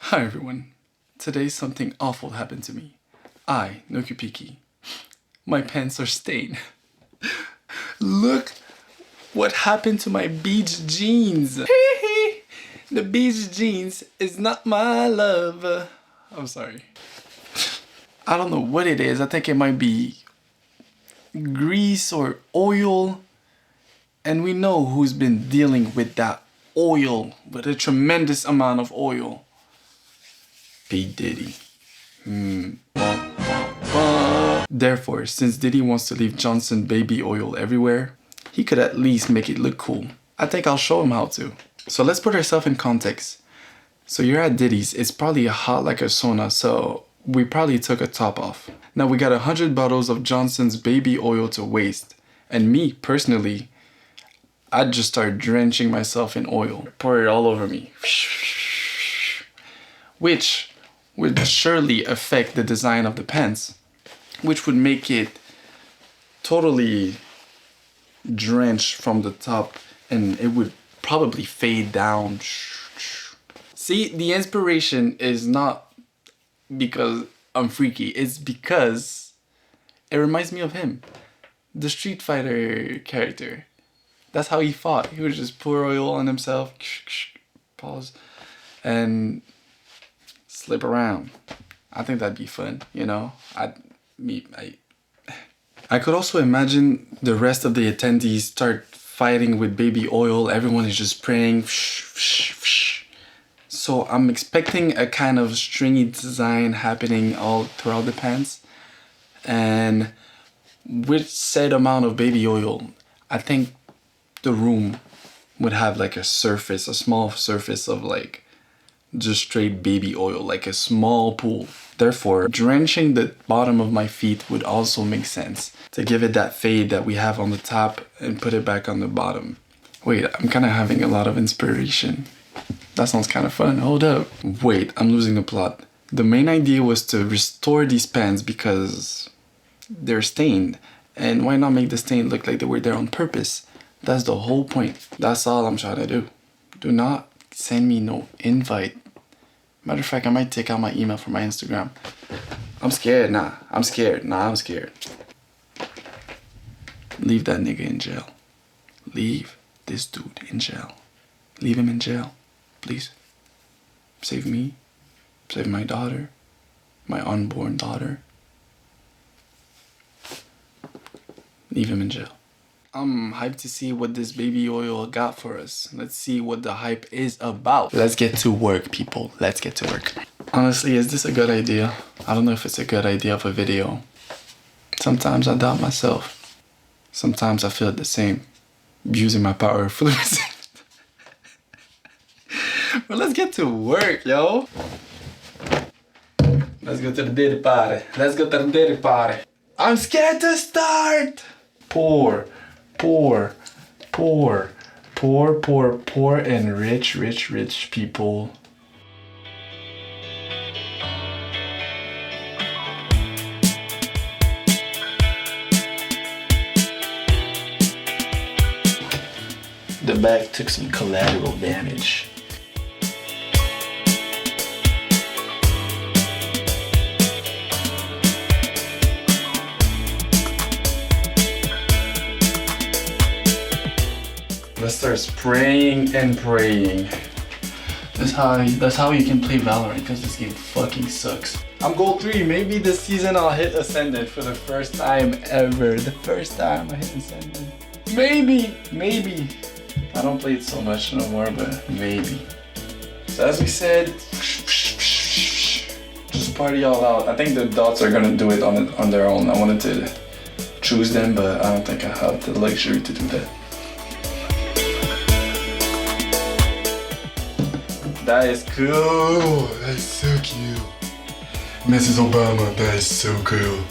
Hi everyone. Today something awful happened to me. NoQpiki. My pants are stained. Look what happened to my beach jeans. The beach jeans is not my love. I'm sorry. I don't know what it is. I think it might be grease or oil. And we know who's been dealing with that oil, with a tremendous amount of oil. P.Diddy. Therefore, since Diddy wants to leave Johnson baby oil everywhere, he could at least make it look cool. I think I'll show him how to. So let's put ourselves in context. So you're at Diddy's, it's probably hot like a sauna, so we probably took a top off. Now we got 100 bottles of Johnson's baby oil to waste. And me, personally, I'd just start drenching myself in oil. Pour it all over me. Which would surely affect the design of the pants, which would make it totally drenched from the top, and it would probably fade down. See, the inspiration is not because I'm freaky, it's because it reminds me of him, the Street Fighter character. That's how he fought. He would just pour oil on himself, pause, and slip around. I think that'd be fun, you know? I could also imagine the rest of the attendees start fighting with baby oil. Everyone is just spraying. So I'm expecting a kind of stringy design happening all throughout the pants. And with said amount of baby oil, I think the room would have like a surface, a small surface of like just straight baby oil, like a small pool. Therefore, drenching the bottom of my feet would also make sense to give it that fade that we have on the top and put it back on the bottom. Wait, I'm kind of having a lot of inspiration. That sounds kind of fun. Hold up. Wait, I'm losing the plot. The main idea was to restore these pants because they're stained. And why not make the stain look like they were there on purpose? That's the whole point. That's all I'm trying to do. Do not send me no invite. Matter of fact, I might take out my email from my Instagram. I'm scared. I'm scared. Leave that nigga in jail. Leave this dude in jail. Leave him in jail. Please. Save me. Save my daughter. My unborn daughter. Leave him in jail. I'm hyped to see what this baby oil got for us. Let's see what the hype is about. Let's get to work, people. Let's get to work. Honestly, is this a good idea? I don't know if it's a good idea of a video. Sometimes I doubt myself. Sometimes I feel the same. Using my power fluids. But let's get to work, yo. Let's go to the Diddy party. I'm scared to start. Poor, and rich people. The bag took some collateral damage. Let's start spraying and praying. That's how you can play Valorant, because this game fucking sucks. I'm gold 3. Maybe this season I'll hit Ascendant for the first time ever. The first time I hit Ascendant. Maybe. I don't play it so much no more, but maybe. So as we said, just party all out. I think the dots are gonna do it on their own. I wanted to choose them, but I don't think I have the luxury to do that. That is cool. That's so cute. Mrs. Obama, that is so cool.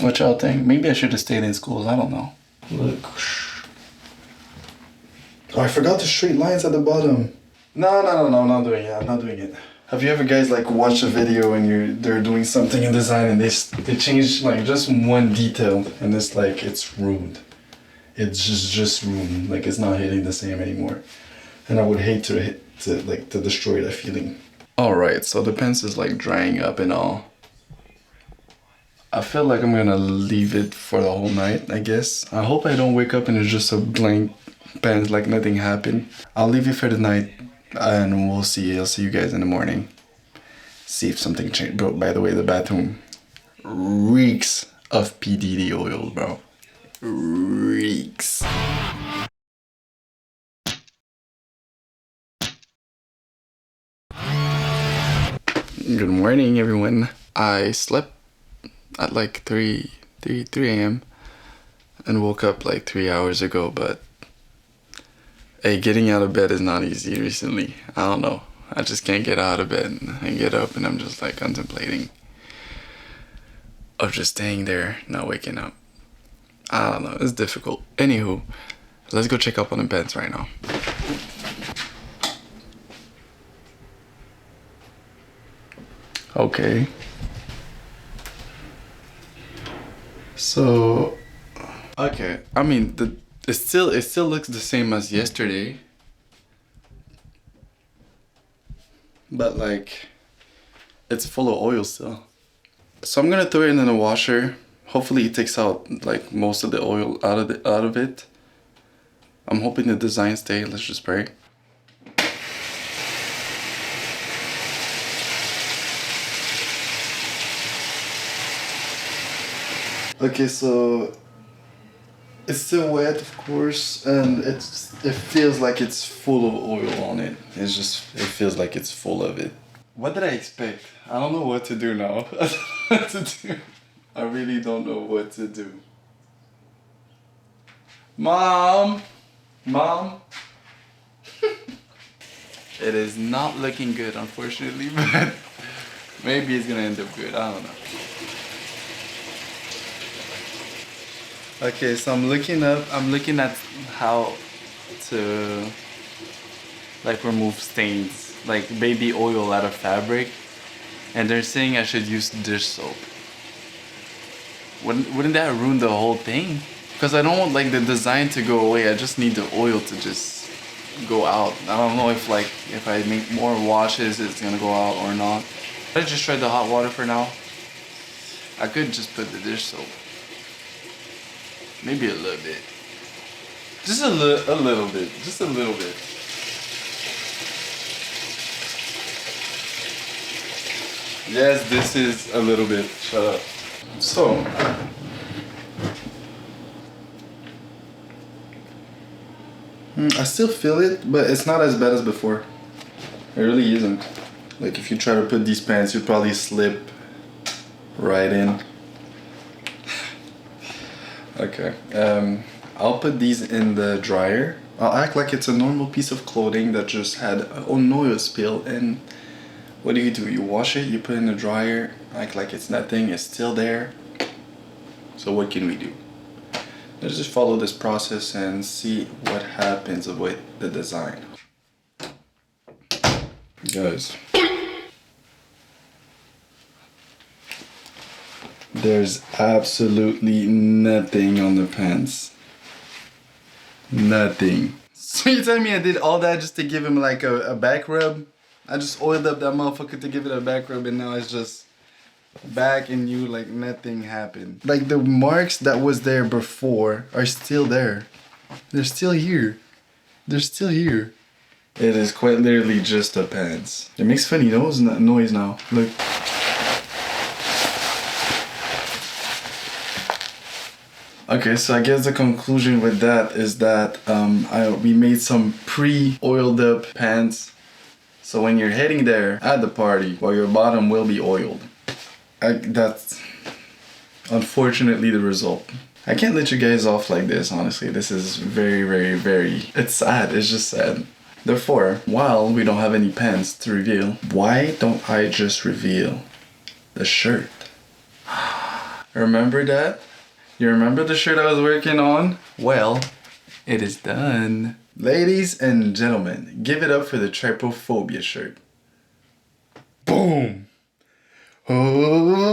What y'all think? Maybe I should have stayed in school. I don't know. Look. Oh, I forgot the straight lines at the bottom. No, I'm not doing it. Have you ever guys like watched a video and they're doing something in design and they change like just one detail and it's ruined. It's just ruined. Like it's not hitting the same anymore. And I would hate to destroy that feeling. Alright, so the pants is like drying up and all. I feel like I'm gonna leave it for the whole night, I guess. I hope I don't wake up and it's just a blank pants, like nothing happened. I'll leave it for the night and we'll see. I'll see you guys in the morning. See if something changed. Bro, by the way, the bathroom reeks of P.Diddy oil, bro. Reeks. Good morning, everyone. I slept at like 3 a.m. and woke up like 3 hours ago, but hey, getting out of bed is not easy recently. I don't know. I just can't get out of bed and get up, and I'm just like contemplating of just staying there, not waking up. I don't know. It's difficult. Anywho, let's go check up on the beds right now. Okay. So, okay. I mean, it still looks the same as yesterday. But like, it's full of oil still. So I'm gonna throw it in the washer. Hopefully it takes out like most of the oil out of it. I'm hoping the design stays. Let's just pray. Okay, so it's still wet, of course, and it feels like it's full of oil on it. It feels like it's full of it. What did I expect? I don't know what to do now. I don't know what to do. I really don't know what to do. Mom! Mom! It is not looking good, unfortunately, but maybe it's gonna end up good. I don't know. Okay, so I'm looking at how to like remove stains, like baby oil out of fabric, and they're saying I should use dish soap. Wouldn't that ruin the whole thing? Because I don't want like the design to go away. I just need the oil to just go out. I don't know if I make more washes it's gonna go out or not. I just try the hot water for now. I could just put the dish soap. Maybe a little bit. Just a little bit. Just a little bit. Yes, this is a little bit. Shut up. So, I still feel it, but it's not as bad as before. It really isn't. Like if you try to put these pants, you'd probably slip right in. Okay, I'll put these in the dryer. I'll act like it's a normal piece of clothing that just had an oil spill, and what do? You wash it, you put it in the dryer, act like it's nothing, it's still there. So what can we do? Let's just follow this process and see what happens with the design. Guys, there's absolutely nothing on the pants. Nothing. So you telling me I did all that just to give him like a back rub? I just oiled up that motherfucker to give it a back rub, and now it's just back and you like nothing happened. Like the marks that was there before are still there. They're still here. They're still here. It is quite literally just a pants. It makes funny noise now. Look. Okay, so I guess the conclusion with that is that we made some pre-oiled up pants. So when you're heading there at the party, well, your bottom will be oiled. That's unfortunately the result. I can't let you guys off like this, honestly. This is very, it's sad. It's just sad. Therefore, while we don't have any pants to reveal, why don't I just reveal the shirt? Remember that? You remember the shirt I was working on? Well, it is done. Ladies and gentlemen, give it up for the trypophobia shirt. Boom! Oh.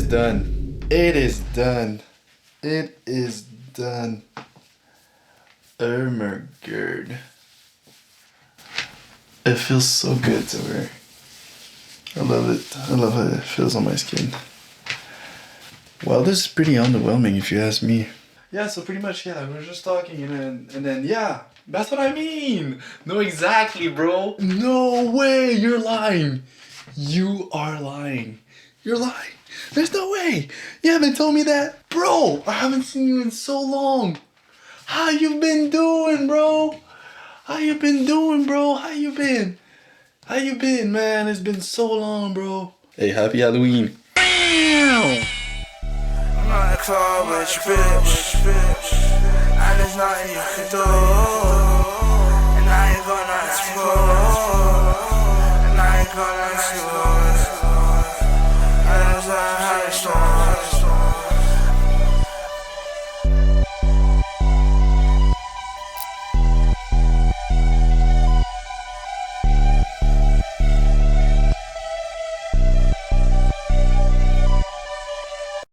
done. It is done. It is done. Oh my god. It feels so good to wear. I love it. I love how it feels on my skin. Well, this is pretty underwhelming if you ask me. Yeah, so pretty much, yeah, we were just talking and then yeah, that's what I mean. No, exactly, bro. No way, you're lying. You are lying. You're lying. There's no way. You haven't told me that. Bro, I haven't seen you in so long. How you been doing, bro? How you been doing, bro? How you been? How you been, man? It's been so long, bro. Hey, happy Halloween. I'm not in the club with your bitch, and there's nothing you can do.